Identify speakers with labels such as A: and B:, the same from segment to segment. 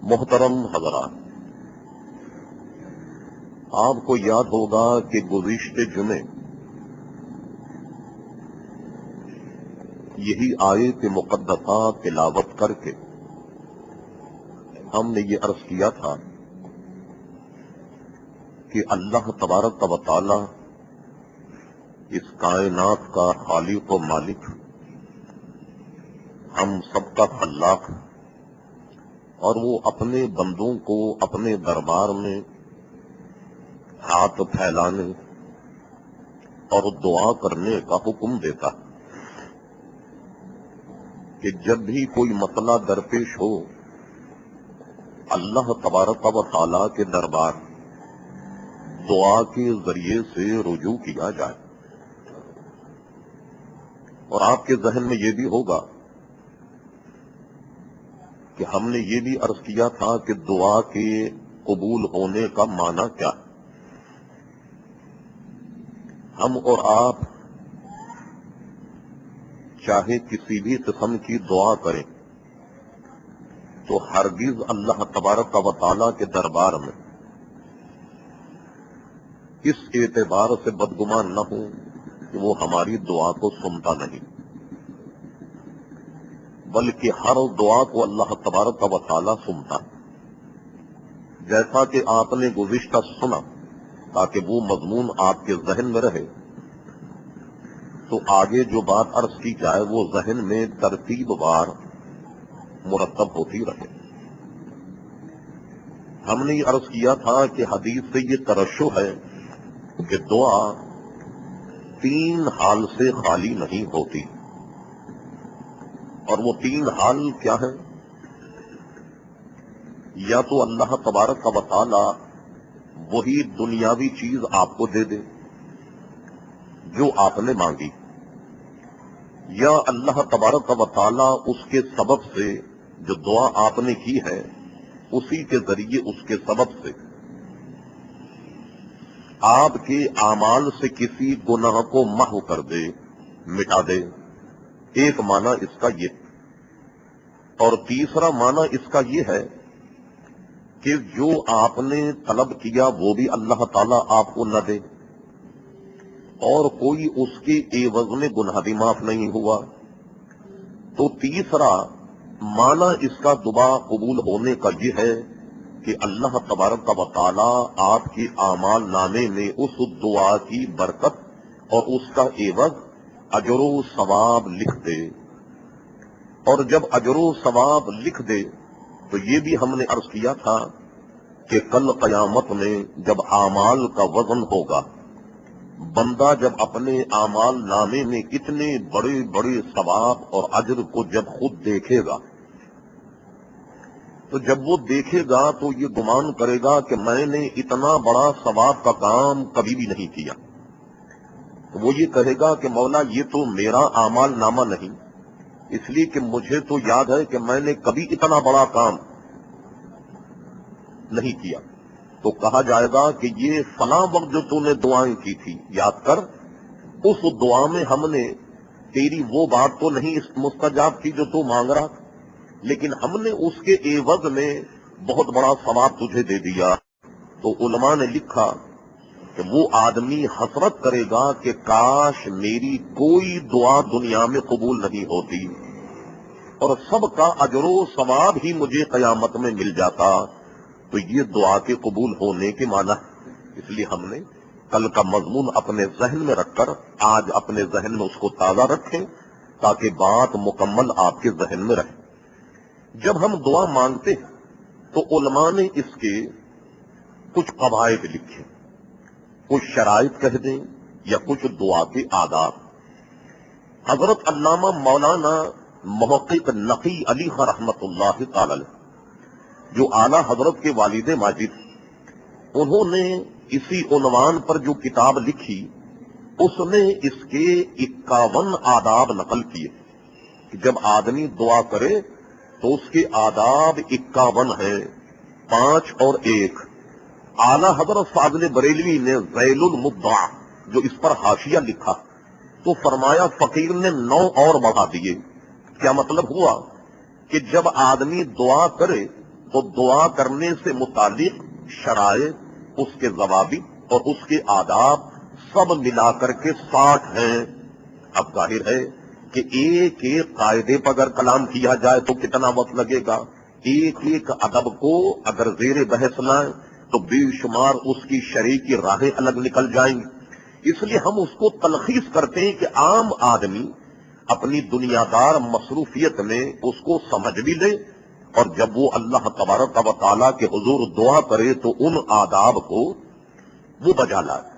A: محترم حضرات، آپ کو یاد ہوگا کہ گزشتہ جمعے یہی آیت مقدسہ تلاوت کر کے ہم نے یہ عرض کیا تھا کہ اللہ تبارک و تعالی اس کائنات کا خالق و مالک، ہم سب کا خلاق، اور وہ اپنے بندوں کو اپنے دربار میں ہاتھ پھیلانے اور دعا کرنے کا حکم دیتا کہ جب بھی کوئی مسئلہ درپیش ہو اللہ تبارک و تعالی کے دربار دعا کے ذریعے سے رجوع کیا جائے۔ اور آپ کے ذہن میں یہ بھی ہوگا کہ ہم نے یہ بھی عرض کیا تھا کہ دعا کے قبول ہونے کا معنی کیا ہے۔ ہم اور آپ چاہے کسی بھی قسم کی دعا کریں تو ہرگز اللہ تبارک و تعالی کے دربار میں اس اعتبار سے بدگمان نہ ہو کہ وہ ہماری دعا کو سنتا نہیں، بلکہ ہر دعا کو اللہ تبارک و تعالی سنتا۔ جیسا کہ آپ نے گزشتہ سنا، تاکہ وہ مضمون آپ کے ذہن میں رہے تو آگے جو بات عرض کی جائے وہ ذہن میں ترتیب وار مرتب ہوتی رہے۔ ہم نے یہ عرض کیا تھا کہ حدیث سے یہ ترشح ہے کہ دعا تین حال سے خالی نہیں ہوتی، اور وہ تین حال کیا ہے؟ یا تو اللہ تبارک و تعالی وہی دنیاوی چیز آپ کو دے دے جو آپ نے مانگی، یا اللہ تبارک و تعالی اس کے سبب سے جو دعا آپ نے کی ہے اسی کے ذریعے اس کے سبب سے آپ کے اعمال سے کسی گناہ کو محو کر دے، مٹا دے۔ ایک معنی اس کا یہ، اور تیسرا معنی اس کا یہ ہے کہ جو آپ نے طلب کیا وہ بھی اللہ تعالیٰ آپ کو نہ دے، اور کوئی اس کے عوض میں گناہ بھی معاف نہیں ہوا۔ تو تیسرا معنی اس کا دعا قبول ہونے کا یہ ہے کہ اللہ تبارک و تعالیٰ آپ کے اعمال نامے میں اس دعا کی برکت اور اس کا عوض اجر و ثواب لکھ دے۔ اور جب اجر و ثواب لکھ دے تو یہ بھی ہم نے عرض کیا تھا کہ کل قیامت میں جب اعمال کا وزن ہوگا، بندہ جب اپنے اعمال نامے میں اتنے بڑے بڑے ثواب اور اجر کو جب خود دیکھے گا تو جب وہ دیکھے گا تو یہ گمان کرے گا کہ میں نے اتنا بڑا ثواب کا کام کبھی بھی نہیں کیا۔ تو وہ یہ کہے گا کہ مولا یہ تو میرا اعمال نامہ نہیں، اس لیے کہ مجھے تو یاد ہے کہ میں نے کبھی اتنا بڑا کام نہیں کیا۔ تو کہا جائے گا کہ یہ فلاں وقت جو تو نے دعائیں کی تھی یاد کر، اس دعا میں ہم نے تیری وہ بات تو نہیں مستجاب کی جو تو مانگ رہا تھا، لیکن ہم نے اس کے عوض میں بہت بڑا ثواب تجھے دے دیا۔ تو علماء نے لکھا کہ وہ آدمی حسرت کرے گا کہ کاش میری کوئی دعا دنیا میں قبول نہیں ہوتی اور سب کا اجر و ثواب ہی مجھے قیامت میں مل جاتا۔ تو یہ دعا کے قبول ہونے کے معنی ہے۔ اس لیے ہم نے کل کا مضمون اپنے ذہن میں رکھ کر آج اپنے ذہن میں اس کو تازہ رکھیں تاکہ بات مکمل آپ کے ذہن میں رہے۔ جب ہم دعا مانگتے ہیں تو علماء نے اس کے کچھ قواعد لکھے، کچھ شرائط کہہ دیں یا کچھ دعا کے آداب۔ حضرت علامہ مولانا محقق نقی علی خان رحمت اللہ تعالی علیہ جو اعلیٰ حضرت کے والد ماجد، انہوں نے اسی عنوان پر جو کتاب لکھی اس میں اس کے 51 آداب نقل کیے کہ جب آدمی دعا کرے تو اس کے آداب 51 ہیں، 5 اور 1۔ اعلیٰ حضرت فاضل بریلوی نے ذیل المدعا جو اس پر حاشیہ لکھا تو فرمایا فقیر نے 9 اور بڑھا دیے۔ کیا مطلب ہوا کہ جب آدمی دعا کرے تو دعا کرنے سے متعلق شرائط، اس کے ضوابط اور اس کے آداب سب ملا کر کے 60 ہیں۔ اب ظاہر ہے کہ ایک ایک قاعدے پر اگر کلام کیا جائے تو کتنا وقت لگے گا، ایک ایک ادب کو اگر زیر بحث لائیں تو بے شمار اس کی شرعی کی راہیں الگ نکل جائیں گی۔ اس لیے ہم اس کو تلخیص کرتے ہیں کہ عام آدمی اپنی دنیا دار مصروفیت میں اس کو سمجھ بھی لے، اور جب وہ اللہ تبارک و تعالیٰ کے حضور دعا کرے تو ان آداب کو وہ بجا لائے۔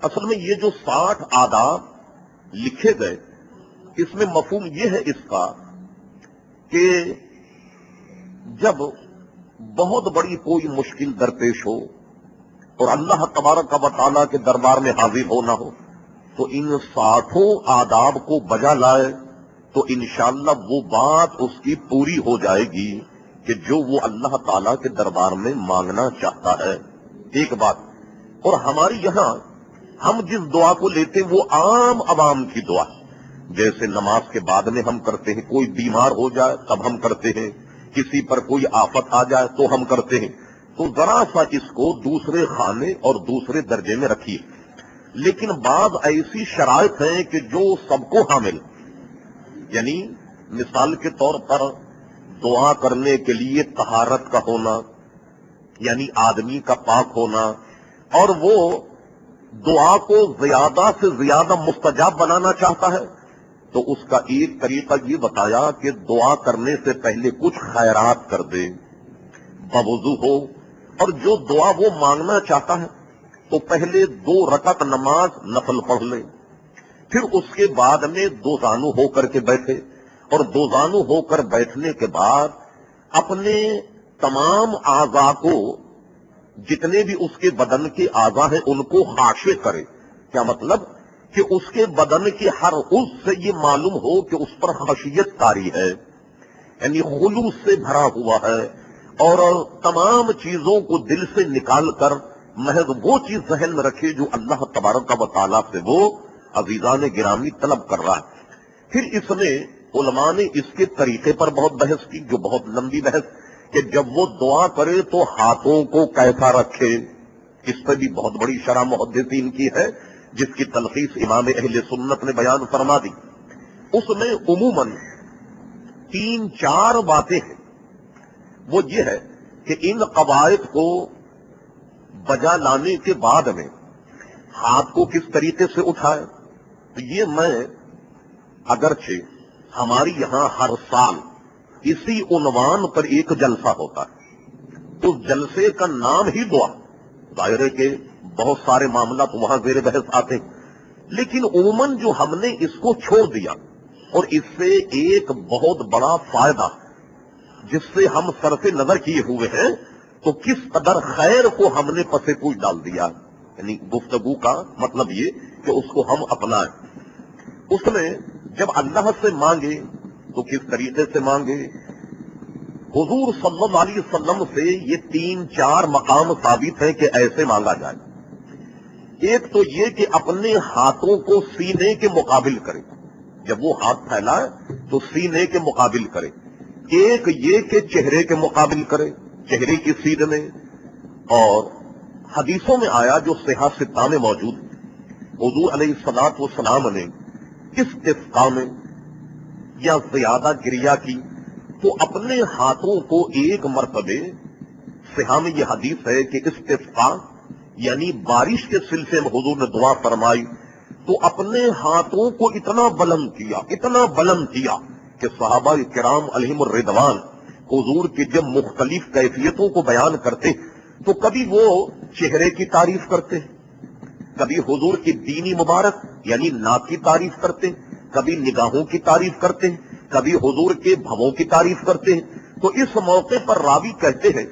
A: اصل میں یہ جو 60 آداب لکھے گئے، اس میں مفہوم یہ ہے اس کا کہ جب بہت بڑی کوئی مشکل درپیش ہو اور اللہ تبارک و تعالیٰ کے دربار میں حاضر ہونا ہو تو ان 60 آداب کو بجا لائے تو انشاءاللہ وہ بات اس کی پوری ہو جائے گی کہ جو وہ اللہ تعالیٰ کے دربار میں مانگنا چاہتا ہے۔ ایک بات اور ہماری یہاں ہم جس دعا کو لیتے وہ عام عوام کی دعا، جیسے نماز کے بعد میں ہم کرتے ہیں، کوئی بیمار ہو جائے تب ہم کرتے ہیں، کسی پر کوئی آفت آ جائے تو ہم کرتے ہیں، تو ذرا سا اس کو دوسرے خانے اور دوسرے درجے میں رکھیے۔ لیکن بعض ایسی شرائط ہیں کہ جو سب کو حامل، یعنی مثال کے طور پر دعا کرنے کے لیے طہارت کا ہونا، یعنی آدمی کا پاک ہونا، اور وہ دعا کو زیادہ سے زیادہ مستجاب بنانا چاہتا ہے تو اس کا ایک طریقہ یہ بتایا کہ دعا کرنے سے پہلے کچھ خیرات کر دے، بوضو ہو، اور جو دعا وہ مانگنا چاہتا ہے تو پہلے 2 رکعت نماز نفل پڑھ لے، پھر اس کے بعد میں 2 زانو ہو کر کے بیٹھے، اور 2 زانو ہو کر بیٹھنے کے بعد اپنے تمام اعضاء کو، جتنے بھی اس کے بدن کے اعضاء ہیں ان کو خاشع کرے۔ کیا مطلب کہ اس کے بدن کے ہر عضو سے یہ معلوم ہو کہ اس پر خشیت طاری ہے، یعنی خلوص سے بھرا ہوا ہے، اور تمام چیزوں کو دل سے نکال کر محض وہ چیز ذہن میں رکھے جو اللہ تبارک و تعالیٰ سے وہ عزیزان گرامی طلب کر رہا ہے۔ پھر اس میں علماء نے اس کے طریقے پر بہت بحث کی، جو بہت لمبی بحث، کہ جب وہ دعا کرے تو ہاتھوں کو کیسا رکھے، اس پہ بھی بہت بڑی شرح محدثین کی ہے، جس کی تلخیص امام اہل سنت نے بیان فرما دی۔ اس میں عموماً 3-4 باتیں ہیں۔ وہ یہ ہے کہ ان قواعد کو بجا لانے کے بعد میں ہاتھ کو کس طریقے سے اٹھائے، تو یہ میں اگرچہ ہماری یہاں ہر سال اسی عنوان پر ایک جلسہ ہوتا ہے، اس جلسے کا نام ہی دعا، دائرے کے بہت سارے معاملات وہاں زیر بحث آتے ہیں، لیکن عموماً جو ہم نے اس کو چھوڑ دیا، اور اس سے ایک بہت بڑا فائدہ جس سے ہم صرف نظر کیے ہوئے ہیں، تو کس قدر خیر کو ہم نے پس پوچھ ڈال دیا، یعنی گفتگو کا مطلب یہ کہ اس کو ہم اپنائیں۔ اس میں جب اللہ سے مانگے تو کس طریقے سے مانگے، حضور صلی اللہ علیہ وسلم سے یہ 3-4 مقام ثابت ہے کہ ایسے مانگا جائے۔ ایک تو یہ کہ اپنے ہاتھوں کو سینے کے مقابل کرے، جب وہ ہاتھ پھیلائے تو سینے کے مقابل کرے۔ ایک یہ کہ چہرے کے مقابل کرے، چہرے کی سیدھ میں، اور حدیثوں میں آیا جو صحیح ستہ میں موجود، حضور علیہ الصلوۃ والسلام نے استسقاء میں یا زیادہ گریا کی تو اپنے ہاتھوں کو ایک مرتبہ، صحیح میں یہ حدیث ہے کہ استسقاء یعنی بارش کے سلسلے میں حضور نے دعا فرمائی تو اپنے ہاتھوں کو اتنا بلند کیا کہ صحابہ کرام علیہم الرضوان حضور کی جب مختلف کیفیتوں کو بیان کرتے تو کبھی وہ چہرے کی تعریف کرتے، کبھی حضور کی دینی مبارک یعنی ناک کی تعریف کرتے، کبھی نگاہوں کی تعریف کرتے، کبھی حضور کے بھووں کی تعریف کرتے ہیں۔ تو اس موقع پر راوی کہتے ہیں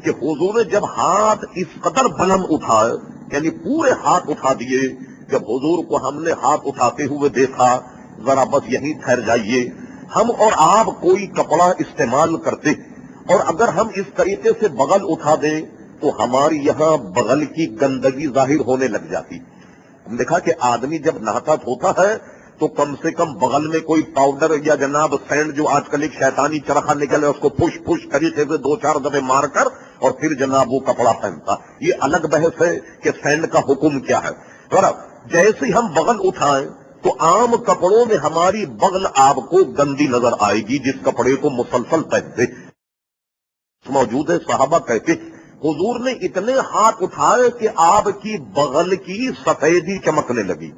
A: کہ حضور نے جب ہاتھ اس قدر بلند اٹھائے، یعنی پورے ہاتھ اٹھا دیے، جب حضور کو ہم نے ہاتھ اٹھاتے ہوئے دیکھا، ذرا بس یہیں ٹھہر جائیے، ہم اور آپ کوئی کپڑا استعمال کرتے اور اگر ہم اس طریقے سے بغل اٹھا دیں تو ہماری یہاں بغل کی گندگی ظاہر ہونے لگ جاتی۔ ہم دیکھا کہ آدمی جب نہاتا دھوتا ہے تو کم سے کم بغل میں کوئی پاؤڈر یا جناب سینڈ جو آج کل ایک شیطانی چرخا نکلے اس کو پش پش طریقے سے 2-4 دفعے مار کر اور پھر جناب وہ کپڑا پہنتا. یہ الگ بحث ہے کہ سینڈ کا حکم کیا ہے. جیسے ہم بغل اٹھائیں تو عام کپڑوں میں ہماری بغل آپ کو گندی نظر آئے گی جس کپڑے کو مسلسل پہنتے. موجود ہے صحابہ کہتے حضور نے اتنے ہاتھ اٹھائے کہ آپ کی بغل کی سفیدی چمکنے لگی،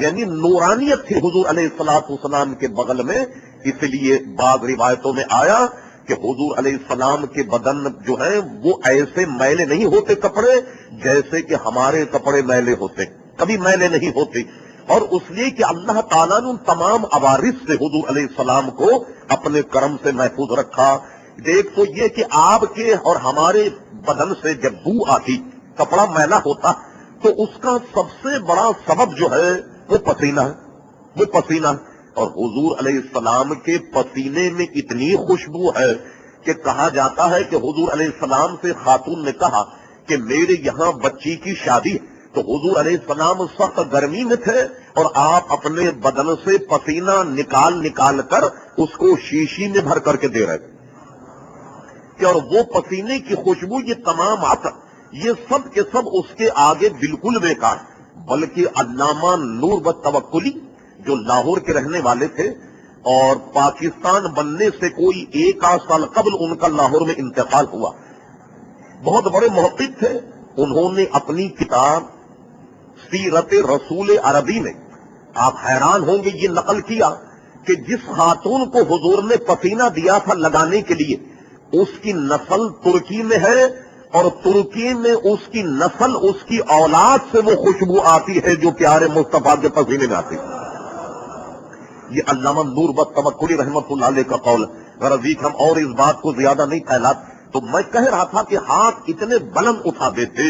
A: یعنی نورانیت تھی حضور علیہ الصلوۃ والسلام کے بغل میں. اس لیے بعض روایتوں میں آیا کہ حضور علیہ السلام کے بدن جو ہیں وہ ایسے میلے نہیں ہوتے کپڑے جیسے کہ ہمارے کپڑے میلے ہوتے، کبھی میلے نہیں ہوتے. اور اس لیے کہ اللہ تعالیٰ نے ان تمام عوارض سے حضور علیہ السلام کو اپنے کرم سے محفوظ رکھا. دیکھ تو یہ کہ آپ کے اور ہمارے بدن سے جب بو آتی، کپڑا میلا ہوتا، تو اس کا سب سے بڑا سبب جو ہے وہ پسینہ ہے، وہ پسینہ ہے. اور حضور علیہ السلام کے پسینے میں اتنی خوشبو ہے کہ کہا جاتا ہے کہ حضور علیہ السلام سے خاتون نے کہا کہ میرے یہاں بچی کی شادی ہے. تو حضور علیہ السلام سخت گرمی میں تھے اور آپ اپنے بدن سے پسینہ نکال نکال کر اس کو شیشی میں بھر کر کے دے رہے تھے. اور وہ پسینے کی خوشبو یہ تمام عطر یہ سب کے سب اس کے آگے بالکل بیکار. بلکہ علامہ نور بتوکلی جو لاہور کے رہنے والے تھے اور پاکستان بننے سے کوئی 1 سال قبل ان کا لاہور میں انتقال ہوا، بہت بڑے محقق تھے. انہوں نے اپنی کتاب سیرت رسول عربی میں، آپ حیران ہوں گے، یہ نقل کیا کہ جس خاتون کو حضور نے پسینہ دیا تھا لگانے کے لیے اس کی نسل ترکی میں ہے اور ترکی میں اس کی نسل اس کی اولاد سے وہ خوشبو آتی ہے جو پیارے مصطفیٰ کے پسینے میں آتی ہے. یہ علامہ نور بتوکلی رحمۃ اللہ علیہ کا قول. غرض ہم اور اس بات کو زیادہ نہیں پھیلاتے. تو میں کہہ رہا تھا کہ ہاتھ اتنے بلند اٹھا دیتے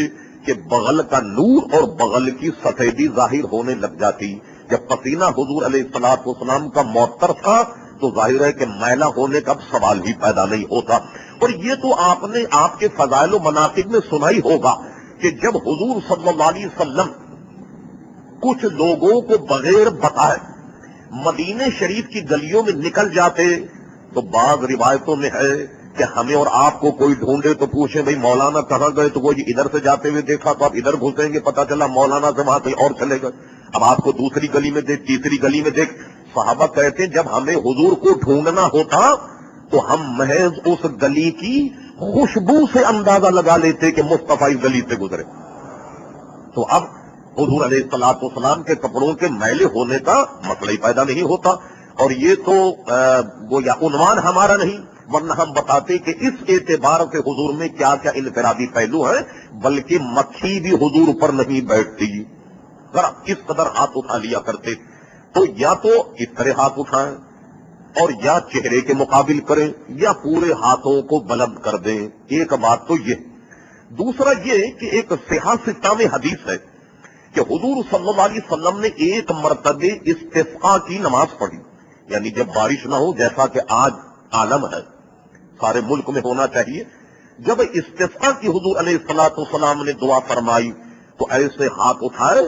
A: کہ بغل کا نور اور بغل کی سفیدی ظاہر ہونے لگ جاتی. جب پسینہ حضور علیہ الصلوۃ والسلام کا معطر تھا تو ظاہر ہے کہ میلا ہونے کا سوال ہی پیدا نہیں ہوتا. اور یہ تو آپ نے آپ کے فضائل و مناقب میں سنا ہی ہوگا کہ جب حضور صلی اللہ علیہ وسلم کچھ لوگوں کو بغیر بتائے مدینہ شریف کی گلیوں میں نکل جاتے تو بعض روایتوں میں ہے کہ ہمیں اور آپ کو کوئی ڈھونڈے تو پوچھے بھئی مولانا کہاں گئے، تو وہ ادھر سے جاتے ہوئے دیکھا تو آپ ادھر گھسیں گے، پتا چلا مولانا سے وہاں کہیں اور چلے گئے. اب آپ کو دوسری گلی میں دیکھ، تیسری گلی میں دیکھ. صحابہ کہتے ہیں جب ہمیں حضور کو ڈھونڈنا ہوتا تو ہم محض اس گلی کی خوشبو سے اندازہ لگا لیتے کہ مصطفیٰ اس گلی سے گزرے. تو اب حضور علیہ الصلوۃ والسلام کے کپڑوں کے میلے ہونے کا مسئلہ ہی پیدا نہیں ہوتا. اور یہ تو وہ یا عنوان ہمارا نہیں، ورنہ ہم بتاتے کہ اس اعتبار سے حضور میں کیا کیا انفرادی پہلو ہیں. بلکہ مکھی بھی حضور پر نہیں بیٹھتی، ذرا اس قدر ہاتھ اٹھا لیا کرتے. تو یا تو اس طرح ہاتھ اٹھائیں اور یا چہرے کے مقابل کریں یا پورے ہاتھوں کو بلند کر دیں. ایک بات تو یہ. دوسرا یہ کہ ایک صحیح ستہ میں حدیث ہے کہ حضور صلی اللہ علیہ وسلم نے ایک مرتبہ استسقاء کی نماز پڑھی، یعنی جب بارش نہ ہو جیسا کہ آج عالم ہے، سارے ملک میں ہونا چاہیے. جب استسقاء کی حضور علیہ الصلوۃ والسلام نے دعا فرمائی تو ایسے ہاتھ اٹھائے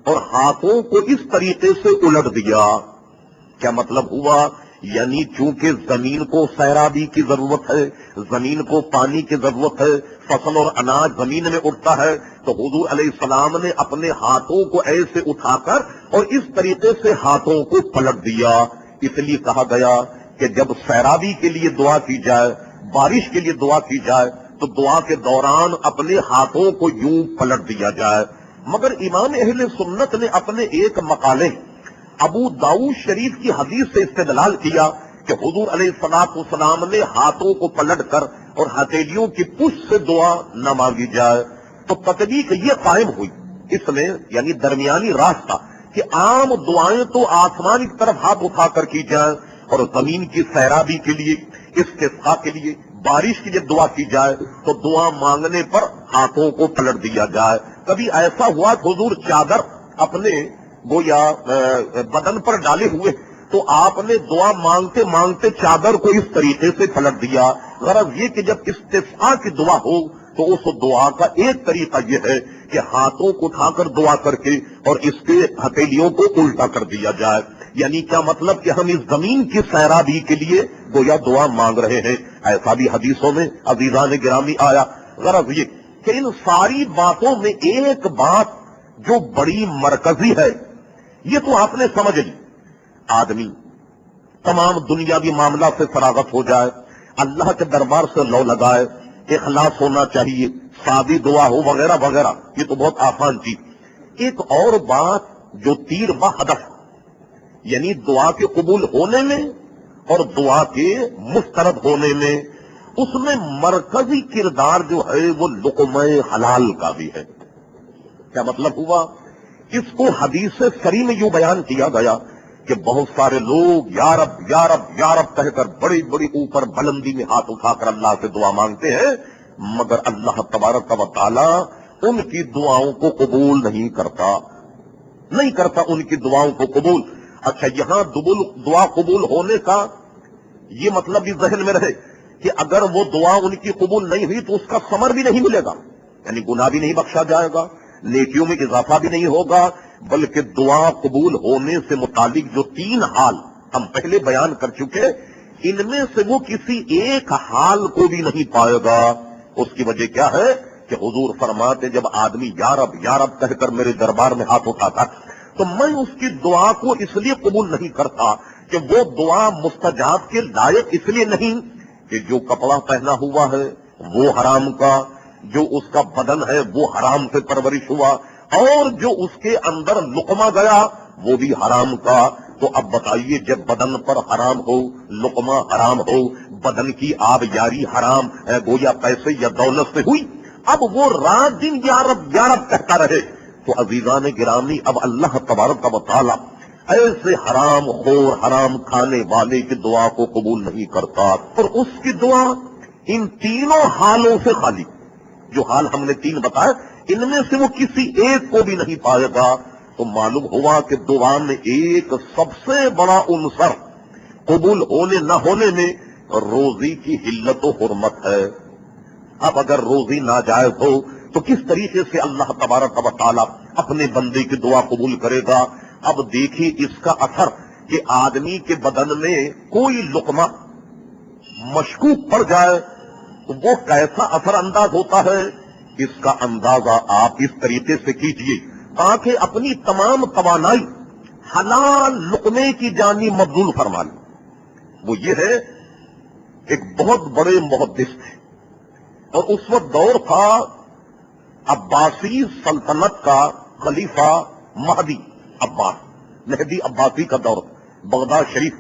A: اور ہاتھوں کو اس طریقے سے الٹ دیا. کیا مطلب ہوا؟ یعنی چونکہ زمین کو سیرابی کی ضرورت ہے، زمین کو پانی کی ضرورت ہے، فصل اور اناج زمین میں اٹھتا ہے، تو حضور علیہ السلام نے اپنے ہاتھوں کو ایسے اٹھا کر اور اس طریقے سے ہاتھوں کو پلٹ دیا. اس لیے کہا گیا کہ جب سیرابی کے لیے دعا کی جائے، بارش کے لیے دعا کی جائے تو دعا کے دوران اپنے ہاتھوں کو یوں پلٹ دیا جائے. مگر امام اہل سنت نے اپنے ایک مقالے ابو داؤد شریف کی حدیث سے استدلال کیا کہ حضور علیہ الصلوۃ والسلام نے ہاتھوں کو پلٹ کر اور ہتھیلیوں کی پشت سے دعا نہ مانگی جائے. تو تطبیق یہ قائم ہوئی اس میں، یعنی درمیانی راستہ کہ عام دعائیں تو آسمان کی طرف ہاتھ اٹھا کر کی جائیں اور زمین کی سیرابی کے لیے، استسقاء کے لیے، بارش کے لیے دعا کی جائے تو دعا مانگنے پر ہاتھوں کو پلٹ دیا جائے. کبھی ایسا ہوا کہ حضور چادر اپنے گویا بدن پر ڈالے ہوئے تو آپ نے دعا مانگتے مانگتے چادر کو اس طریقے سے پلٹ دیا. غرض یہ کہ جب استسقاء کی دعا ہو تو اس دعا کا ایک طریقہ یہ ہے کہ ہاتھوں کو اٹھا کر دعا کر کے اور اس کے ہتھیلیوں کو الٹا کر دیا جائے. یعنی کیا مطلب کہ ہم اس زمین کی سیرابی کے لیے گویا دعا مانگ رہے ہیں. ایسا بھی حدیثوں میں عزیزان گرامی آیا. غرض یہ کہ ان ساری باتوں میں ایک بات جو بڑی مرکزی ہے یہ تو آپ نے سمجھ لی. آدمی تمام دنیاوی معاملہ سے فراغت ہو جائے, اللہ کے دربار سے لو لگائے, اخلاص ہونا چاہیے, سادی دعا ہو وغیرہ وغیرہ, یہ تو بہت آسان چیز. ایک اور بات جو تیر با ہدف, یعنی دعا کے قبول ہونے میں اور دعا کے مسترد ہونے میں, اس میں مرکزی کردار جو ہے وہ لقمہ حلال کا بھی ہے. کیا مطلب ہوا؟ اس کو حدیث سری میں یوں بیان کیا گیا کہ بہت سارے لوگ یا رب یا رب یا رب کہہ کر بڑی بڑی اوپر بلندی میں ہاتھ اٹھا کر اللہ سے دعا مانگتے ہیں, مگر اللہ تبارک و تعالی ان کی دعاؤں کو قبول نہیں کرتا ان کی دعاؤں کو قبول. اچھا, یہاں دعا قبول ہونے کا یہ مطلب بھی ذہن میں رہے کہ اگر وہ دعا ان کی قبول نہیں ہوئی تو اس کا ثمر بھی نہیں ملے گا, یعنی گناہ بھی نہیں بخشا جائے گا, نیکیوں میں اضافہ بھی نہیں ہوگا, بلکہ دعا قبول ہونے سے متعلق جو 3 حال ہم پہلے بیان کر چکے, ان میں سے وہ کسی ایک حال کو بھی نہیں پائے گا. اس کی وجہ کیا ہے کہ حضور فرماتے جب آدمی یا رب کہہ کر میرے دربار میں ہاتھ اٹھاتا تو میں اس کی دعا کو اس لیے قبول نہیں کرتا کہ وہ دعا مستجاب کے لائق اس لیے نہیں کہ جو کپڑا پہنا ہوا ہے وہ حرام کا, جو اس کا بدن ہے وہ حرام سے پرورش ہوا, اور جو اس کے اندر لقمہ گیا وہ بھی حرام کا. تو اب بتائیے, جب بدن پر حرام ہو, لقمہ حرام ہو, بدن کی آب یاری حرام ہے, گویا پیسے یا دولت سے ہوئی, اب وہ رات دن یا رب کہتا رہے, تو عزیزان گرامی اب اللہ تبارک و تعالی ایسے حرام خور حرام کھانے والے کی دعا کو قبول نہیں کرتا, اور اس کی دعا ان تینوں حالوں سے خالی. جو حال ہم نے 3 بتائے ان میں سے وہ کسی ایک کو بھی نہیں پائے گا. تو معلوم ہوا کہ دعا میں ایک سب سے بڑا عنصر قبول ہونے نہ ہونے میں روزی کی حلت و حرمت ہے. اب اگر روزی ناجائز ہو تو کس طریقے سے اللہ تبارک و تعالی اپنے بندے کی دعا قبول کرے گا؟ اب دیکھیے اس کا اثر کہ آدمی کے بدن میں کوئی لقمہ مشکوک پڑ جائے تو وہ کیسا اثر انداز ہوتا ہے. اس کا اندازہ آپ اس طریقے سے کیجئے تاکہ اپنی تمام توانائی حلال لقمے کی جانب مبذول فرما لیں. وہ یہ ہے, ایک بہت بڑے محدث تھے اور اس وقت دور تھا عباسی سلطنت کا خلیفہ مہدی عباسی کا دور, بغداد شریف.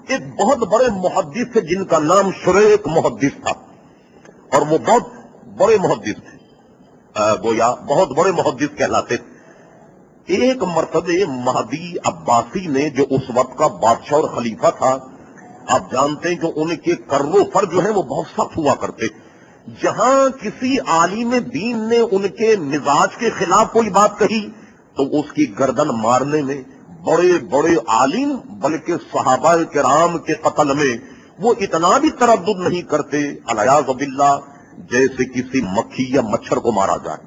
A: ایک بہت بڑے محدث تھے جن کا نام شریک محدث تھا, اور وہ بہت بڑے محدث تھے, گویا بہت بڑے محدث کہلاتے تھے. ایک مرتبہ مہدی عباسی نے, جو اس وقت کا بادشاہ اور خلیفہ تھا, آپ جانتے ہیں کہ ان کے کرو فر جو ہیں وہ بہت سخت ہوا کرتے. جہاں کسی عالم دین نے ان کے مزاج کے خلاف کوئی بات کہی تو اس کی گردن مارنے میں بڑے بڑے عالم بلکہ صحابہ کرام کے قتل میں وہ اتنا بھی تردد نہیں کرتے الیاذ باللہ جیسے کسی مکھی یا مچھر کو مارا جائے.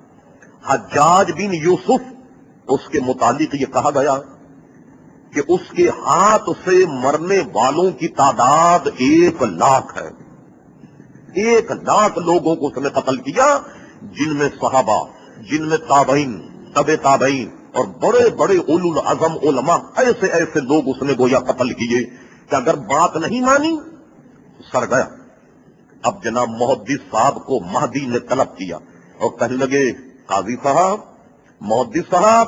A: حجاج بن یوسف, اس کے متعلق یہ کہا گیا کہ اس کے ہاتھ سے مرنے والوں کی تعداد 1,00,000 ہے. 1,00,000 لوگوں کو اس نے قتل کیا, جن میں صحابہ, جن میں تابعین, تبع تابعین اور بڑے بڑے اولو العزم علماء, ایسے لوگ اس نے گویا قتل کیے کہ اگر بات نہیں مانی سر گیا. اب جناب محدث صاحب کو مہدی نے طلب کیا اور کہنے لگے, قاضی صاحب, محدث صاحب,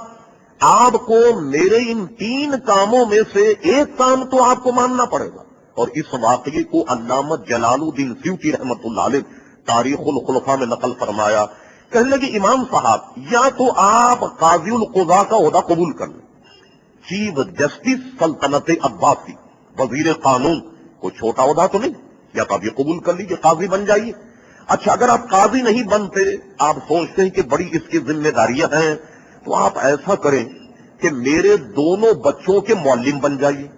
A: آپ کو میرے ان 3 کاموں میں سے ایک کام تو آپ کو ماننا پڑے گا. اور اس واقعے کو علامہ جلال الدین سیوطی رحمت اللہ علیہ تاریخ الخلفاء میں نقل فرمایا. کہنے لگے, امام صاحب, یا تو آپ قاضی القضاء کا عہدہ قبول کر لیں, چیف جسٹس سلطنت عباسی, وزیر قانون, کوئی چھوٹا عہدہ تو نہیں, یا تو آپ یہ قبول کر لیجیے, قاضی بن جائیے. اچھا, اگر آپ قاضی نہیں بنتے, آپ سوچتے ہیں کہ بڑی اس کی ذمہ داریاں ہیں, تو آپ ایسا کریں کہ میرے دونوں بچوں کے معلم بن جائیے.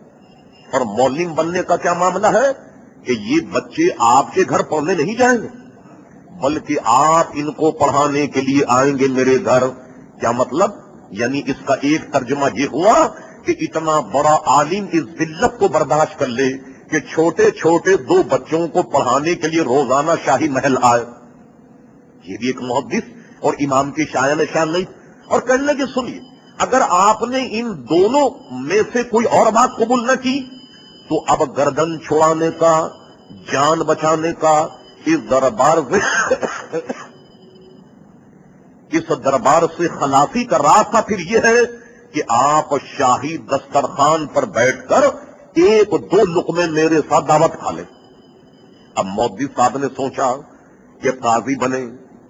A: اور معلم بننے کا کیا معاملہ ہے کہ یہ بچے آپ کے گھر پڑھنے نہیں جائیں گے, بلکہ آپ ان کو پڑھانے کے لیے آئیں گے میرے گھر. کیا مطلب؟ یعنی اس کا ایک ترجمہ یہ ہوا کہ اتنا بڑا عالم اس ذلت کو برداشت کر لے کہ چھوٹے چھوٹے 2 بچوں کو پڑھانے کے لیے روزانہ شاہی محل آئے. یہ بھی ایک محدث اور امام کی شایان شان نہیں. اور کہنے کہ سنیے، اگر آپ نے ان دونوں میں سے کوئی اور بات قبول نہ کی تو اب گردن چھوڑانے کا، جان بچانے کا اس دربار سے خلاصی کا راستہ پھر یہ ہے کہ آپ شاہی دسترخوان پر بیٹھ کر 1-2 لقمے میرے ساتھ دعوت کھا لیں. اب مودی صاحب نے سوچا کہ قاضی بنے،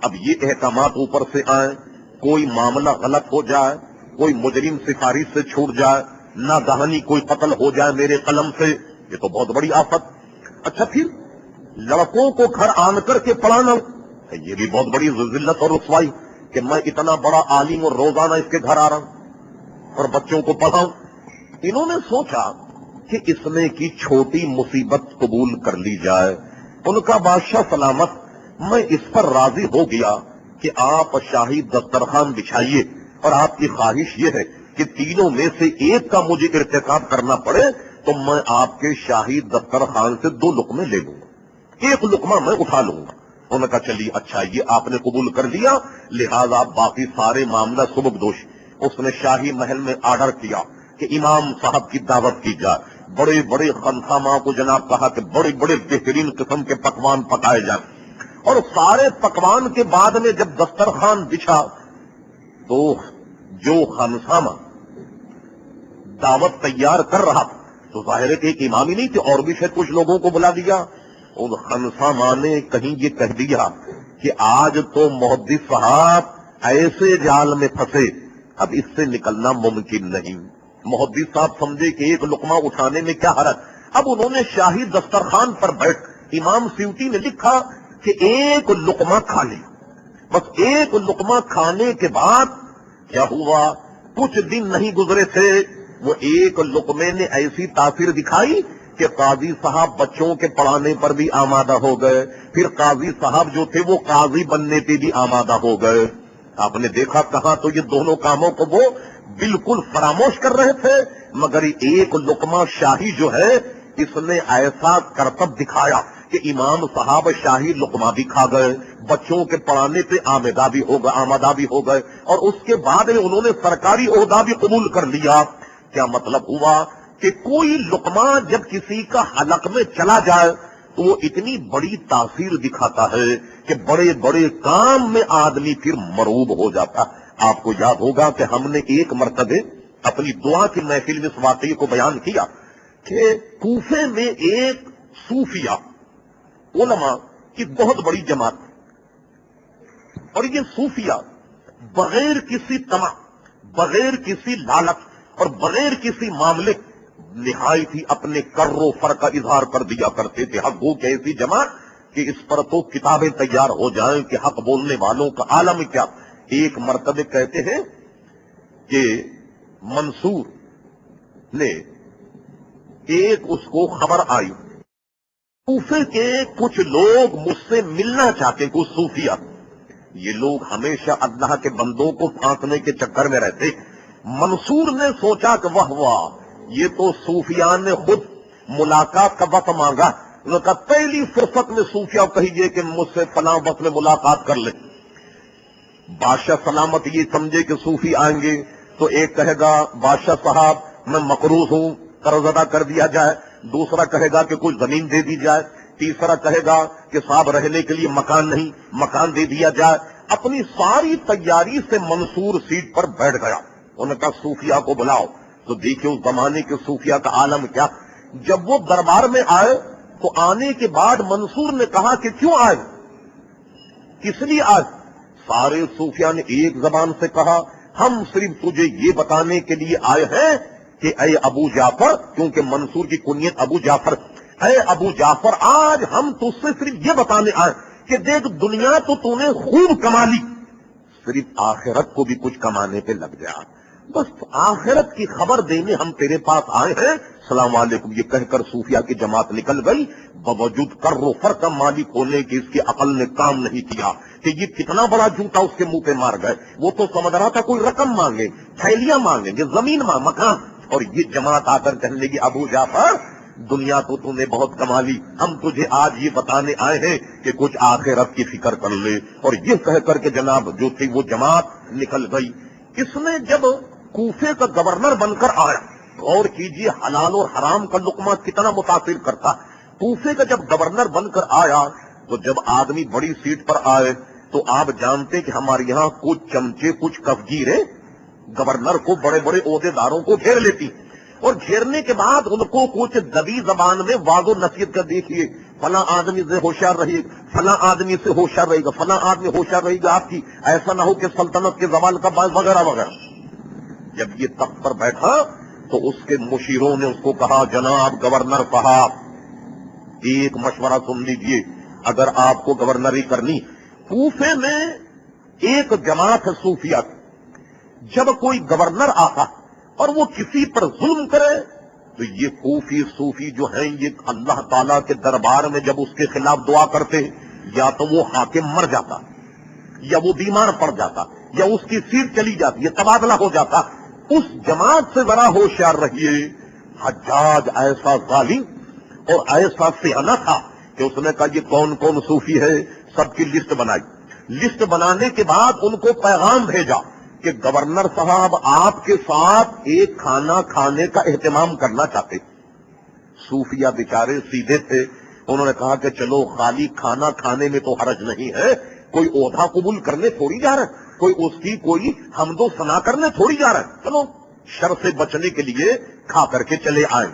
A: اب یہ احکامات اوپر سے آئیں، کوئی معاملہ غلط ہو جائے، کوئی مجرم سفارش سے چھوٹ جائے، ناگہانی کوئی قتل ہو جائے میرے قلم سے، یہ تو بہت بڑی آفت. اچھا پھر لڑکوں کو گھر آن کر کے پڑھانا، یہ بھی بہت بڑی ذلت اور رسوائی کہ میں اتنا بڑا عالم اور روزانہ اس کے گھر آ رہا ہوں اور بچوں کو پڑھاؤں. انہوں نے سوچا کہ اس نے کی چھوٹی مصیبت قبول کر لی جائے. ان کا بادشاہ سلامت، میں اس پر راضی ہو گیا کہ آپ شاہی دسترخوان بچھائیے، اور آپ کی خواہش یہ ہے کہ تینوں میں سے ایک کا مجھے ارتکاب کرنا پڑے تو میں آپ کے شاہی دسترخوان سے 2 لقمے لے لوں گا، 1 لقمہ میں اٹھا لوں گا. انہوں نے کہا چلیے اچھا، یہ آپ نے قبول کر لیا، لہذا باقی سارے معاملہ سبکدوش. اس نے شاہی محل میں آرڈر کیا کہ امام صاحب کی دعوت کی جائے. بڑے بڑے خنساماں کو جناب کہا کہ بڑے بڑے بہترین قسم کے پکوان پکائے جائیں. اور سارے پکوان کے بعد میں جب دسترخوان بچھا تو جو خنسامہ دعوت تیار کر رہا تھا تو ظاہر ہے کہ ایک امام ہی نہیں تھے، اور بھی شاید کچھ لوگوں کو بلا دیا. ان خنسامہ نے کہیں یہ کہہ دیا کہ آج تو محدث صاحب ایسے جال میں پھنسے، اب اس سے نکلنا ممکن نہیں. محدث صاحب سمجھے کہ 1 لقمہ اٹھانے میں کیا حرج. اب انہوں نے شاہی دسترخوان پر بیٹھ، امام سیوطی نے لکھا کہ 1 لقمہ کھا لیا. بس 1 لقمہ کھانے کے بعد کیا ہوا، کچھ دن نہیں گزرے تھے، وہ 1 لقمے نے ایسی تاثیر دکھائی کہ قاضی صاحب بچوں کے پڑھانے پر بھی آمادہ ہو گئے. پھر قاضی صاحب جو تھے وہ قاضی بننے پہ بھی آمادہ ہو گئے. آپ نے دیکھا کہاں تو یہ دونوں کاموں کو وہ بالکل فراموش کر رہے تھے، مگر 1 لقمہ شاہی جو ہے اس نے ایسا کرتب دکھایا کہ امام صاحب شاہی لقمہ بھی کھا گئے، بچوں کے پڑھانے پہ آمادہ بھی ہو گئے، اور اس کے بعد میں انہوں نے سرکاری عہدہ بھی قبول کر لیا. کیا مطلب ہوا کہ کوئی لقمہ جب کسی کا حلق میں چلا جائے تو وہ اتنی بڑی تاثیر دکھاتا ہے کہ بڑے بڑے کام میں آدمی پھر مروب ہو جاتا. آپ کو یاد ہوگا کہ ہم نے ایک مرتبہ اپنی دعا کی محفل میں اس واقعے کو بیان کیا کہ کوفے میں ایک صوفیہ علماء کی بہت بڑی جماعت، اور یہ صوفیہ بغیر کسی طمع، بغیر کسی لالچ اور بغیر کسی معاملے نہایت ہی اپنے کر و فر کا اظہار کر دیا کرتے تھے. حق گو کی ایسی جماعت کہ اس پر تو کتابیں تیار ہو جائیں کہ حق بولنے والوں کا عالم کیا. ایک مرتبہ کہتے ہیں کہ منصور نے ایک اس کو خبر آئی، کوفے کے کچھ لوگ مجھ سے ملنا چاہتے، کچھ صوفیہ. یہ لوگ ہمیشہ اللہ کے بندوں کو پھانسنے کے چکر میں رہتے. منصور نے سوچا کہ واہ واہ، یہ تو صوفیان نے خود ملاقات کا وقت مانگا. انہوں نے کہا پہلی فرصت میں صوفیہ کہیے کہ مجھ سے فلاں وقت میں ملاقات کر لیں. بادشاہ سلامت یہ سمجھے کہ صوفی آئیں گے تو ایک کہے گا بادشاہ صاحب میں مقروض ہوں، قرض ادا کر دیا جائے. دوسرا کہے گا کہ کچھ زمین دے دی جائے. تیسرا کہے گا کہ صاحب رہنے کے لیے مکان نہیں، مکان دے دیا جائے. اپنی ساری تیاری سے منصور سیٹ پر بیٹھ گیا. انہوں نے کہا صوفیہ کو بلاؤ. تو دیکھیں اس زمانے کے صوفیہ کا عالم کیا. جب وہ دربار میں آئے تو آنے کے بعد منصور نے کہا کہ کیوں آئے، کس لیے آئے. سارے صوفیہ نے ایک زبان سے کہا ہم صرف تجھے یہ بتانے کے لیے آئے ہیں کہ اے ابو جعفر، کیونکہ منصور کی کنیت ابو جعفر، اے ابو جعفر آج ہم تجھ سے صرف یہ بتانے آئے کہ دیکھ دنیا تو نے خوب کما لی، صرف آخرت کو بھی کچھ کمانے پہ لگ جا. بس آخرت کی خبر دینے ہم تیرے پاس آئے ہیں، السلام علیکم یہ کہہ کر صوفیہ کی جماعت نکل گئی، باوجود کر و فر کا مالک ہونے کی اس کی عقل نے کام نہیں کیا کہ یہ کتنا بڑا جوتا اس کے منہ پہ مار گئے. وہ تو سمجھ رہا تھا کوئی رقم مانگے، تھیلیاں مانگیں گے، زمین مکان، اور یہ جماعت آ کر کہنے لگی ابو جعفر دنیا تو نے بہت کما لی، ہم تجھے آج یہ بتانے آئے ہیں کہ کچھ آخرت کی فکر کر لے. اور یہ کہہ کر کے جناب جو تھی وہ جماعت نکل گئی. اس نے جب کوفے کا گورنر بن کر آیا، غور کیجیے حلال اور حرام کا لقمہ کتنا متاثر کرتا. کوفے کا جب گورنر بن کر آیا تو جب آدمی بڑی سیٹ پر آئے تو آپ جانتے کہ ہمارے یہاں کچھ چمچے کچھ کفگیریں گورنر کو بڑے بڑے عہدے داروں کو گھیر لیتی، اور گھیرنے کے بعد ان کو کچھ دبی زبان میں واض و نصیحت کر دیکھیے فلاں آدمی سے ہوشیار رہیے، فلاں آدمی سے ہوشیار رہے گا، فلاں آدمی ہوشیار رہے گا آپ کی، ایسا نہ ہو کہ سلطنت کے زوال کا باعث وغیرہ وغیرہ. جب یہ تخت پر بیٹھا تو اس کے مشیروں نے اس کو کہا جناب گورنر صاحب ایک مشورہ سن لیجئے، اگر آپ کو گورنری کرنی، کوفے میں ایک جماعت ہے صوفیہ، جب کوئی گورنر آتا اور وہ کسی پر ظلم کرے تو یہ کوفی صوفی جو ہیں یہ اللہ تعالیٰ کے دربار میں جب اس کے خلاف دعا کرتے یا تو وہ حاکم مر جاتا یا وہ بیمار پڑ جاتا یا اس کی سیٹ چلی جاتی یا تبادلہ ہو جاتا. اس جماعت سے ذرا ہوشیار رہیے. حجاج ایسا ظالم اور ایسا سیانہ تھا کہ اس نے کہا یہ کون کون صوفی ہے، سب کی لسٹ بنائی. لسٹ بنانے کے بعد ان کو پیغام بھیجا کہ گورنر صاحب آپ کے ساتھ ایک کھانا کھانے کا اہتمام کرنا چاہتے. صوفیہ بیچارے سیدھے تھے، انہوں نے کہا کہ چلو خالی کھانا کھانے میں تو حرج نہیں ہے، کوئی عہدہ قبول کرنے تھوڑی جا رہا ہے، کوئی اس کی کوئی حمد و ثنا کرنے تھوڑی جا رہا ہے، چلو شر سے بچنے کے لیے کھا کر کے چلے آئیں.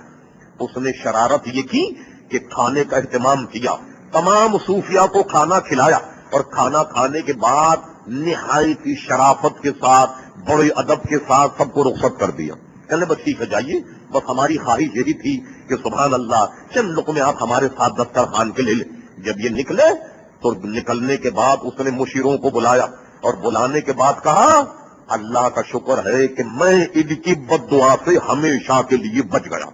A: اس نے شرارت یہ کی کہ کھانے کا اہتمام کیا، تمام صوفیہ کو کھانا کھلایا، اور کھانا کھانے کے بعد نہایت ہی شرافت کے ساتھ بڑے ادب کے ساتھ سب کو رخصت کر دیا. کہنے بس ٹھیک ہے جائیے، بس ہماری خواہش یہی تھی کہ سبحان اللہ چند لقمے آپ ہمارے ساتھ دسترخوان کے لے لیں. جب یہ نکلے تو نکلنے کے بعد اس نے مشیروں کو بلایا اور بلانے کے بعد کہا اللہ کا شکر ہے کہ میں ان کی بد دعا سے ہمیشہ کے لیے بچ گیا.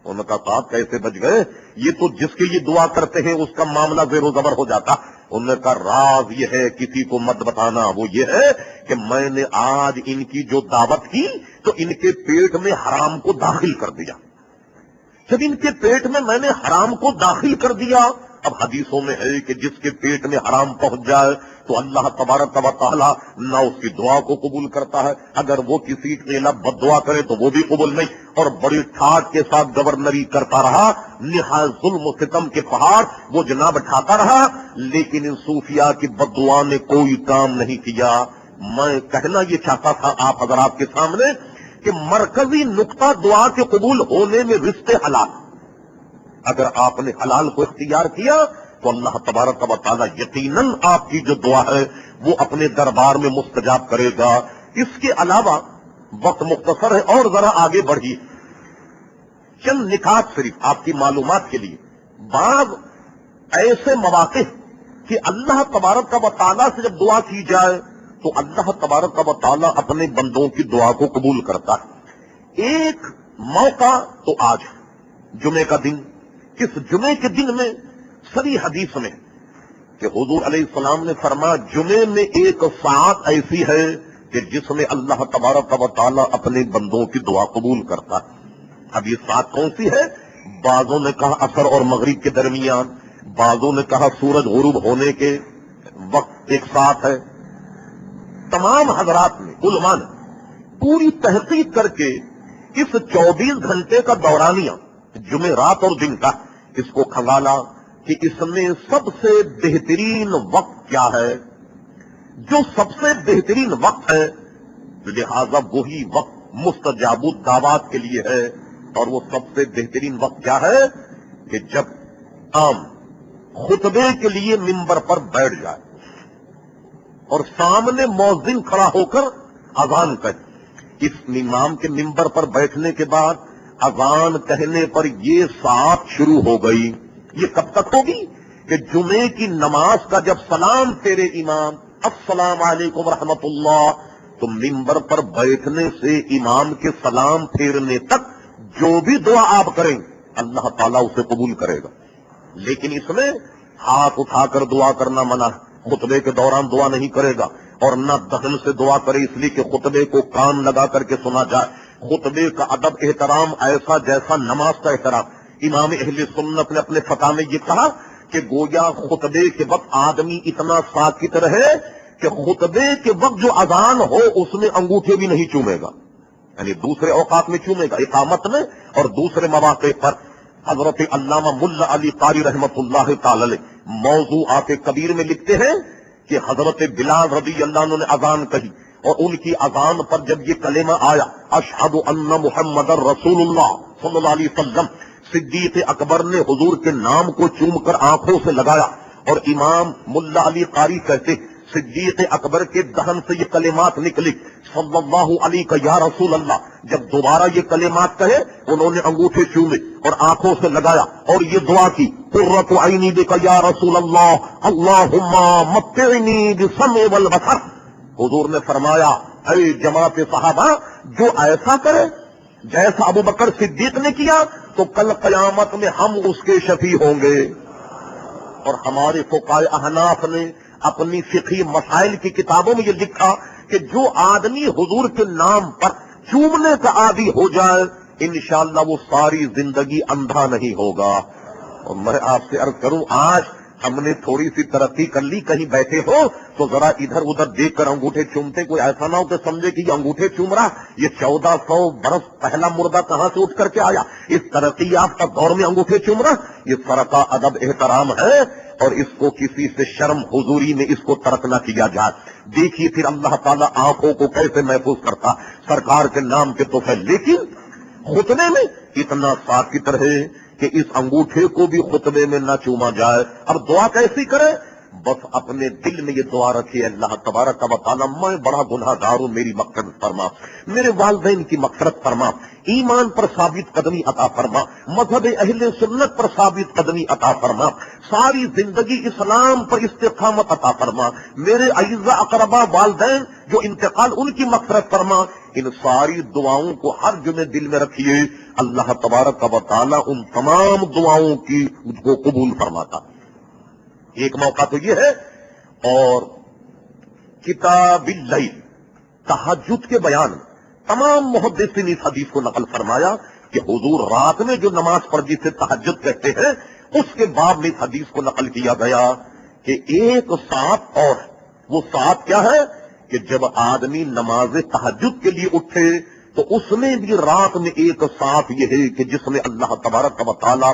A: انہوں نے کہا صاحب کیسے بچ گئے؟ یہ تو جس کے لیے دعا کرتے ہیں اس کا معاملہ زیر و زبر ہو جاتا. انہوں نے کہا راز یہ ہے کسی کو مت بتانا، وہ یہ ہے کہ میں نے آج ان کی جو دعوت کی تو ان کے پیٹ میں حرام کو داخل کر دیا. جب ان کے پیٹ میں نے حرام کو داخل کر دیا، اب حدیثوں میں ہے کہ جس کے پیٹ میں حرام پہنچ جائے تو اللہ تبارک و تعالی نہ اس کی دعا کو قبول کرتا ہے، اگر وہ کسی کے خلاف بد دعا کرے تو وہ بھی قبول نہیں. اور بڑی ٹھاٹ کے ساتھ گورنری کرتا رہا، نہایت ظلم و ستم کے پہاڑ وہ جناب ٹھاتا رہا، لیکن ان صوفیاء کی بد دعا نے کوئی کام نہیں کیا. میں کہنا یہ چاہتا تھا آپ حضرات کے سامنے کہ مرکزی نقطہ دعا کے قبول ہونے میں رزق حلال، اگر آپ نے حلال کو اختیار کیا تو اللہ تبارک و تعالی یقیناً آپ کی جو دعا ہے وہ اپنے دربار میں مستجاب کرے گا. اس کے علاوہ وقت مختصر ہے اور ذرا آگے بڑھیے، چند نکات صرف آپ کی معلومات کے لیے. بعض ایسے مواقع کہ اللہ تبارک و تعالی سے جب دعا کی جائے تو اللہ تبارک و تعالی اپنے بندوں کی دعا کو قبول کرتا ہے. ایک موقع تو آج جمعے کا دن، اس جمعے کے دن میں صحیح حدیث میں کہ حضور علیہ السلام نے فرمایا جمعے میں ایک ساعت ایسی ہے کہ جس میں اللہ تبارک و تعالی اپنے بندوں کی دعا قبول کرتا ہے. اب یہ ساعت کون سی ہے؟ بعضوں نے کہا عصر اور مغرب کے درمیان، بعضوں نے کہا سورج غروب ہونے کے وقت ایک ساعت ہے. تمام حضرات نے علماء نے پوری تحقیق کر کے اس 24 گھنٹے کا دورانیہ جمعہ رات اور دن کا اس کو کھنگالا کہ اس میں سب سے بہترین وقت کیا ہے. جو سب سے بہترین وقت ہے لہذا وہی وقت مستجاب الدعوات کے لیے ہے. اور وہ سب سے بہترین وقت کیا ہے کہ جب عام خطبے کے لیے ممبر پر بیٹھ جائے اور سامنے مؤذن کھڑا ہو کر اذان کرے. اس امام کے ممبر پر بیٹھنے کے بعد اذان کہنے پر یہ ساعت شروع ہو گئی. یہ کب تک ہوگی کہ جمعے کی نماز کا جب سلام تیرے امام السلام علیکم ورحمۃ اللہ، تو منبر پر بیٹھنے سے امام کے سلام پھیرنے تک جو بھی دعا آپ کریں اللہ تعالیٰ اسے قبول کرے گا. لیکن اس میں ہاتھ اٹھا کر دعا کرنا منع ہے. خطبے کے دوران دعا نہیں کرے گا اور نہ دہن سے دعا کرے اس لیے کہ خطبے کو کان لگا کر کے سنا جائے. خطبے کا ادب احترام ایسا جیسا نماز کا احترام. امام اہل سنت نے اپنے فتح میں یہ کہا کہ گویا خطبے کے وقت آدمی اتنا ساکت رہے کہ خطبے کے وقت جو اذان ہو اس میں انگوٹھے بھی نہیں چومے گا، یعنی دوسرے اوقات میں چومے گا اقامت میں اور دوسرے مواقع پر. حضرت علامہ ملا علی قاری رحمت اللہ تعالی موضوعات کبیر میں لکھتے ہیں کہ حضرت بلال رضی اللہ عنہ نے اذان کہی اور ان کی اذان پر جب یہ کلمہ آیا اشہد ان محمد رسول اللہ صلی اللہ علیہ وسلم، صدیق اکبر نے حضور کے نام کو چوم کر آنکھوں سے لگایا. اور امام ملا علی قاری کہتے صدیق اکبر کے دہن سے یہ کلمات نکلی صلی اللہ علیہ یا رسول اللہ. جب دوبارہ یہ کلمات کہے انہوں نے انگوٹھے چومے اور آنکھوں سے لگایا اور یہ دعا کی قرۃ عینی بک یا رسول اللہ اللہم متعنی بالسمع والبصر. حضور نے فرمایا اے جماعت صحابہ جو ایسا کرے جیسا ابو بکر صدیق نے کیا تو کل قیامت میں ہم اس کے شفیع ہوں گے. اور ہمارے فقہائے احناف نے اپنی فقہی مسائل کی کتابوں میں یہ لکھا کہ جو آدمی حضور کے نام پر چومنے کا عادی ہو جائے انشاءاللہ وہ ساری زندگی اندھا نہیں ہوگا. اور میں آپ سے عرض کروں آج ہم نے تھوڑی سی ترقی کر لی، کہیں بیٹھے ہو تو ذرا ادھر ادھر دیکھ کر انگوٹھے چومتے. کوئی ایسا نہ ہو کہ سمجھے کہ یہ انگوٹھے چوم رہا، یہ 1400 برس پہلا مردہ کہاں سے اٹھ کر کے آیا، اس ترقی یافتہ دور میں انگوٹھے چوم رہا. یہ فرقہ ادب احترام ہے اور اس کو کسی سے شرم حضوری میں اس کو ترک نہ کیا جائے. دیکھیے پھر اللہ تعالیٰ آنکھوں کو کیسے محفوظ کرتا سرکار کے نام کے توفیل. لیکن خطبے میں اتنا ساکت رہے کہ اس انگوٹھے کو بھی خطبے میں نہ چوما جائے. اب دعا کیسی کرے؟ بس اپنے دل میں یہ دعا رکھیے اللہ تبارک و تعالیٰ میں بڑا گناہ گار ہوں، میری مغفرت فرما، میرے والدین کی مغفرت فرما، ایمان پر ثابت قدمی عطا فرما، مذہب اہل سنت پر ثابت قدمی عطا فرما، ساری زندگی اسلام پر استقامت عطا فرما، میرے اعزاء اقربا والدین جو انتقال ان کی مغفرت فرما. ان ساری دعاؤں کو ہر جمعے دل میں رکھیے. اللہ تبارک و تعالیٰ ان تمام دعاؤں کی کو قبول فرماتا. ایک موقع تو یہ ہے. اور کتاب اللیل تہجد کے بیان میں تمام محدثین اس حدیث کو نقل فرمایا کہ حضور رات میں جو نماز پڑھ جسے تہجد کہتے ہیں اس کے بعد میں اس حدیث کو نقل کیا گیا کہ ایک ساتھ اور وہ ساتھ کیا ہے کہ جب آدمی نماز تہجد کے لیے اٹھے تو اس میں بھی رات میں ایک ساتھ یہ ہے کہ جس میں اللہ تبارک و تعالیٰ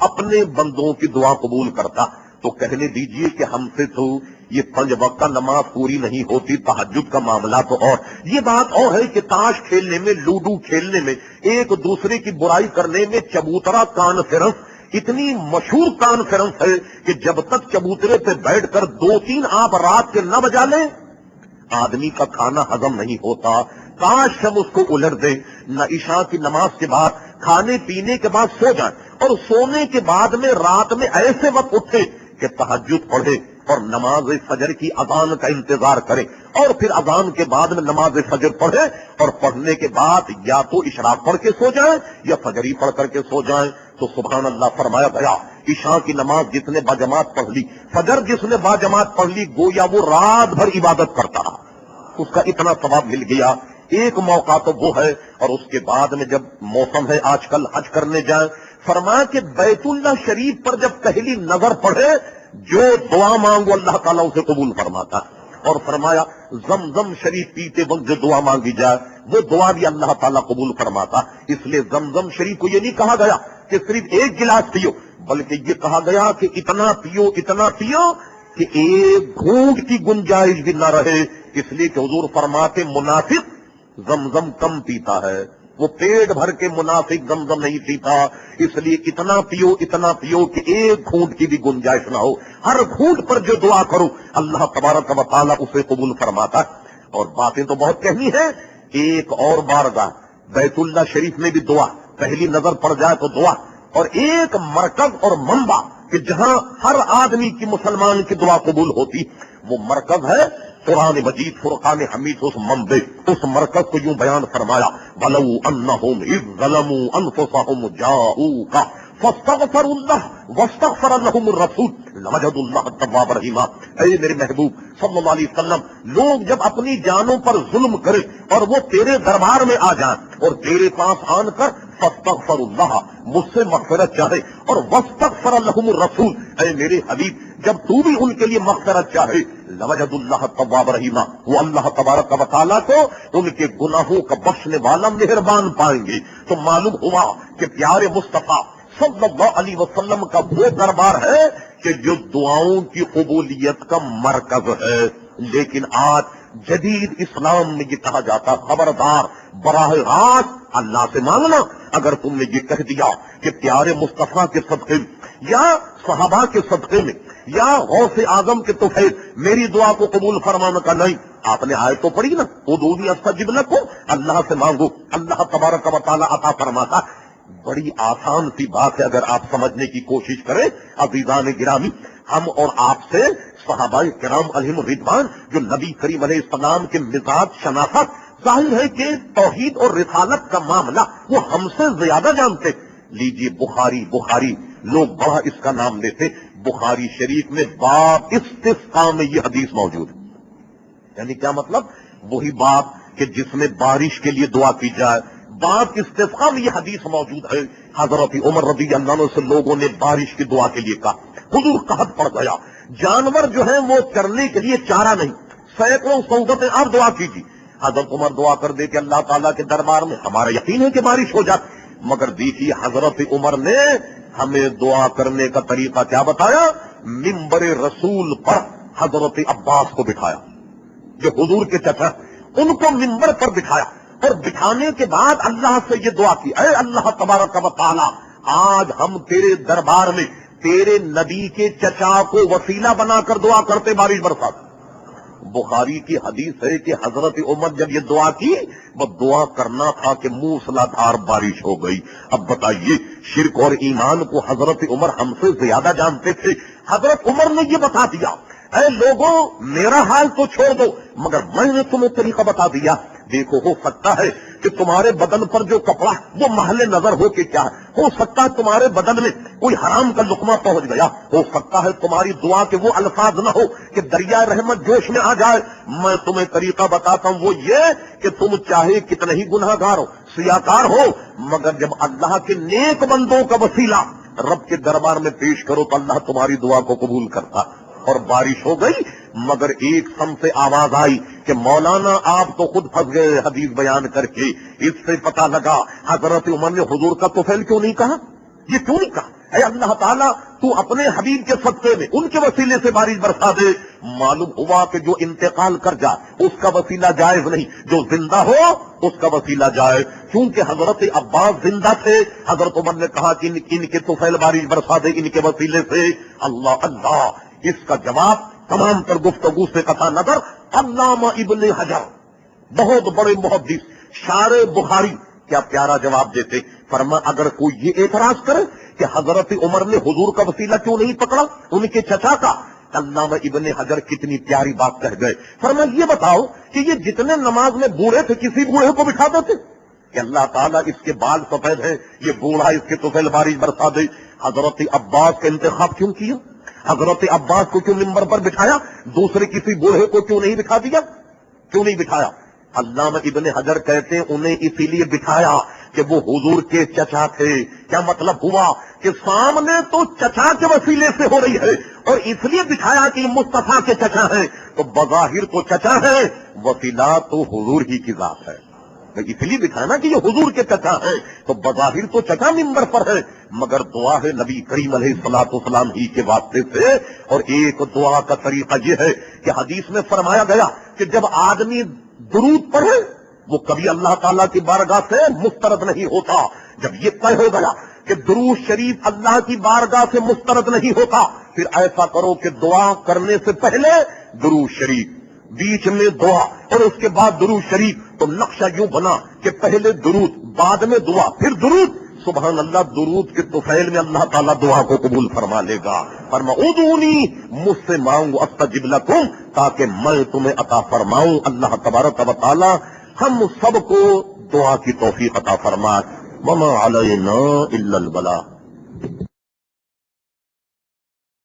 A: اپنے بندوں کی دعا قبول کرتا. تو کہنے دیجئے کہ ہم سے تو یہ 5 وقت نماز پوری نہیں ہوتی، تہجد کا معاملہ تو اور. یہ بات اور ہے کہ تاش کھیلنے میں، لوڈو کھیلنے میں، ایک دوسرے کی برائی کرنے میں چبوترا کانفرنس اتنی مشہور کانفرنس ہے کہ جب تک چبوترے پہ بیٹھ کر 2-3 آپ رات کے نہ بجا لیں آدمی کا کھانا ہضم نہیں ہوتا. کاش ہم اس کو الٹ دیں، نہ عشاء کی نماز کے بعد کھانے پینے کے بعد سو جائیں اور سونے کے بعد میں رات میں ایسے وقت اٹھے کہ تہجد پڑھے اور نماز فجر کی اذان کا انتظار کرے اور پھر اذان کے بعد میں نماز فجر پڑھے اور پڑھنے کے بعد یا تو اشراق پڑھ کے سو جائیں یا فجری پڑھ کر کے سو جائیں. تو سبحان اللہ فرمایا گیا عشاء کی نماز جس نے باجماعت پڑھ لی، فجر جس نے باجماعت پڑھ لی، گویا وہ رات بھر عبادت کرتا رہا، اس کا اتنا ثواب مل گیا. ایک موقع تو وہ ہے. اور اس کے بعد میں جب موسم ہے آج کل حج کرنے جائیں، فرمایا کہ بیت اللہ شریف پر جب پہلی نظر پڑے جو دعا مانگو اللہ تعالیٰ اسے قبول فرماتا. اور فرمایا زمزم شریف پیتے وقت جو دعا مانگی جائے وہ دعا بھی اللہ تعالیٰ قبول فرماتا. اس لیے زمزم شریف کو یہ نہیں کہا گیا کہ صرف ایک گلاس پیو، بلکہ یہ کہا گیا کہ اتنا پیو کہ ایک گھونٹ کی گنجائش بھی نہ رہے. اس لیے کہ حضور فرماتے منافق زمزم کم پیتا ہے، وہ پیٹ بھر کے منافق زمزم نہیں پیتا. اس لیے اتنا پیو کہ ایک گھونٹ کی بھی گنجائش نہ ہو. ہر گھونٹ پر جو دعا کرو اللہ تبارک و تعالیٰ اسے قبول فرماتا. اور باتیں تو بہت کہنی ہے. ایک اور بارگاہ بیت اللہ شریف میں بھی دعا، پہلی نظر پڑ جائے تو دعا. اور ایک مرکز اور منبع کہ جہاں ہر آدمی کی مسلمان کی دعا قبول ہوتی وہ مرکز ہے قرآن مجید فرقان حمید. اس منبع اس مرکز کو یوں بیان فرمایا وَلَوْ أَنَّهُمْ إِذْ ظَلَمُوا أَنفُسَهُمْ جَاءُوكَ فَاسْتَغْفَرُوا اللَّهَ وَاسْتَغْفَرَ لَهُمُ الرَّسُولُ لَوَجَدُوا اللَّهَ تَوَّابًا رَحِيمًا. اے میرے محبوب صلی اللہ علیہ وسلم، لوگ جب اپنی جانوں پر ظلم کریں اور وہ تیرے دربار میں آ جائیں اور تیرے پاس آن کر فاستغفر اللہ مجھ سے مغفرت چاہے اور واستغفر لهم الرسول، اے میرے حبیب جب تو بھی ان کے لیے مغفرت چاہے لوجد اللہ تواب رحیمہ، وہ اللہ تبارک و تعالیٰ کو ان کے گناہوں کا بخشنے والا مہربان پائیں گے. تو معلوم ہوا کہ پیارے مصطفیٰ صلی اللہ علیہ وسلم کا وہ دربار ہے کہ جو دعاؤں کی قبولیت کا مرکز ہے. لیکن آج جدید اسلام میں یہ کہا جاتا خبردار براہ راست اللہ سے مانگنا. اگر تم نے یہ کہہ دیا کہ پیارے مصطفیٰ کے صدقے میں یا صحابہ کے صدقے میں یا غوث اعظم کے طفیل میری دعا کو قبول فرمانے کا نہیں، آپ نے آیت تو پڑھی نا ادعونی استجب لکم، اللہ سے مانگو اللہ تبارک و تعالیٰ عطا فرماتا. بڑی آسان سی بات ہے اگر آپ سمجھنے کی کوشش کریں. عزیزان گرامی، ہم اور آپ سے صحابہ کرام علیہم الرضوان جو نبی کریم علیہ السلام کے مزاج شناخت، ظاہر ہے کہ توحید اور رسالت کا معاملہ وہ ہم سے زیادہ جانتے. لیجیے بخاری لوگ بڑا اس کا نام لیتے. بخاری شریف میں باب استسقاء میں یہ حدیث موجود ہے. یعنی کیا مطلب؟ وہی باب کہ جس میں بارش کے لیے دعا کی جائے. باب استسقاء میں یہ حدیث موجود ہے. حضرت عمر رضی اللہ عنہ سے لوگوں نے بارش کی دعا کے لیے کہا. حضور قحط پڑ گیا، جانور جو ہیں وہ چرنے کے لیے چارہ نہیں، سینکڑوں صحبتیں آپ دعا کیجیے. حضرت عمر دعا کر دے کہ اللہ تعالیٰ کے دربار میں ہمارا یقین ہے کہ بارش ہو جاتی. مگر دیکھیے حضرت عمر نے ہمیں دعا کرنے کا طریقہ کیا بتایا؟ منبر رسول پر حضرت عباس کو بٹھایا جو حضور کے چچا، ان کو منبر پر بٹھایا اور بٹھانے کے بعد اللہ سے یہ دعا کی اے اللہ تبارک و تعالیٰ آج ہم تیرے دربار میں تیرے نبی کے چچا کو وسیلہ بنا کر دعا کرتے بارش برسات. بخاری کی حدیث ہے کہ حضرت عمر جب یہ دعا کی وہ دعا کرنا تھا کہ موسلادھار بارش ہو گئی. اب بتائیے شرک اور ایمان کو حضرت عمر ہم سے زیادہ جانتے تھے. حضرت عمر نے یہ بتا دیا اے لوگوں میرا حال تو چھوڑ دو مگر میں نے تمہیں طریقہ بتا دیا. دیکھو ہو سکتا ہے کہ تمہارے بدن پر جو کپڑا وہ محل نظر ہو کے کیا ہے، ہو سکتا ہے تمہارے بدن میں کوئی حرام کا لقمہ پہنچ گیا، ہو سکتا ہے تمہاری دعا کے وہ الفاظ نہ ہو کہ دریا رحمت جوش میں آ جائے. میں تمہیں طریقہ بتاتا ہوں وہ یہ کہ تم چاہے کتنے ہی گناہگار ہو سیاکار ہو مگر جب اللہ کے نیک بندوں کا وسیلہ رب کے دربار میں پیش کرو تو اللہ تمہاری دعا کو قبول کرتا. اور بارش ہو گئی مگر ایک سم سے آواز آئی کہ مولانا آپ تو خود پھنس گئے حدیث بیان کر کے. اس سے پتہ لگا حضرت عمر نے حضور کا طفیل کیوں نہیں کہا، یہ کیوں نہیں کہا اے اللہ تعالیٰ تو اپنے حبیب کے صدقے میں ان کے وسیلے سے بارش برسا دے. معلوم ہوا کہ جو انتقال کر جائے اس کا وسیلہ جائز نہیں، جو زندہ ہو اس کا وسیلہ جائز. چونکہ حضرت عباس زندہ تھے حضرت عمر نے کہا کہ ان کے طفیل بارش برسا دے ان کے وسیلے سے. اللہ اللہ، اس کا جواب تمام تر گفتگو سے قطع نظر علامہ ابن حجر بہت بڑے محدث شارح بخاری کیا پیارا جواب دیتے. فرما اگر کوئی یہ اعتراض کرے کہ حضرت عمر نے حضور کا وسیلہ کیوں نہیں پکڑا ان کے چچا کا، علامہ ابن حجر کتنی پیاری بات کہہ گئے. فرما یہ بتاؤ کہ یہ جتنے نماز میں بوڑھے تھے کسی بوڑھے کو بٹھا دیتے کہ اللہ تعالیٰ اس کے بال سفید ہیں یہ بوڑھا اس کے طفیل بارش برسا دے. حضرت عباس کا انتخاب کیوں کیا؟ حضرت عباس کو کیوں منبر پر بٹھایا؟ دوسرے کسی بوڑھے کو کیوں نہیں بٹھا دیا؟ کیوں نہیں بٹھایا؟ علامہ ابن حجر کہتے ہیں انہیں اسی لیے بٹھایا کہ وہ حضور کے چچا تھے. کیا مطلب ہوا کہ سامنے تو چچا کے وسیلے سے ہو رہی ہے اور اس لیے بٹھایا کہ مصطفیٰ کے چچا ہیں تو بظاہر تو چچا ہے وسیلہ تو حضور ہی کی ذات ہے. اس لیے بٹھانا کہ یہ حضور کے چچا ہیں تو بظاہر تو چچا منبر پر ہے مگر دعا ہے نبی کریم علیہ الصلوۃ والسلام ہی کے واسطے سے. اور ایک دعا کا طریقہ یہ ہے کہ حدیث میں فرمایا گیا کہ جب آدمی درود پڑھے وہ کبھی اللہ تعالیٰ کی بارگاہ سے مسترد نہیں ہوتا. جب یہ طے ہو گیا کہ درود شریف اللہ کی بارگاہ سے مسترد نہیں ہوتا پھر ایسا کرو کہ دعا کرنے سے پہلے درود شریف، بیچ میں دعا اور اس کے بعد درود شریف. تو نقشہ یوں بنا کہ پہلے درود بعد میں دعا پھر درود. سبحان اللہ، درود کے طفیل میں اللہ تعالیٰ دعا کو قبول فرما لے گا. فرما ادعونی، مجھ سے مانگو استجب لکم، تاکہ میں تمہیں عطا فرماؤں. اللہ تبارک و تعالی ہم سب کو دعا کی توفیق عطا فرمائے. وما علینا الا البلاغ.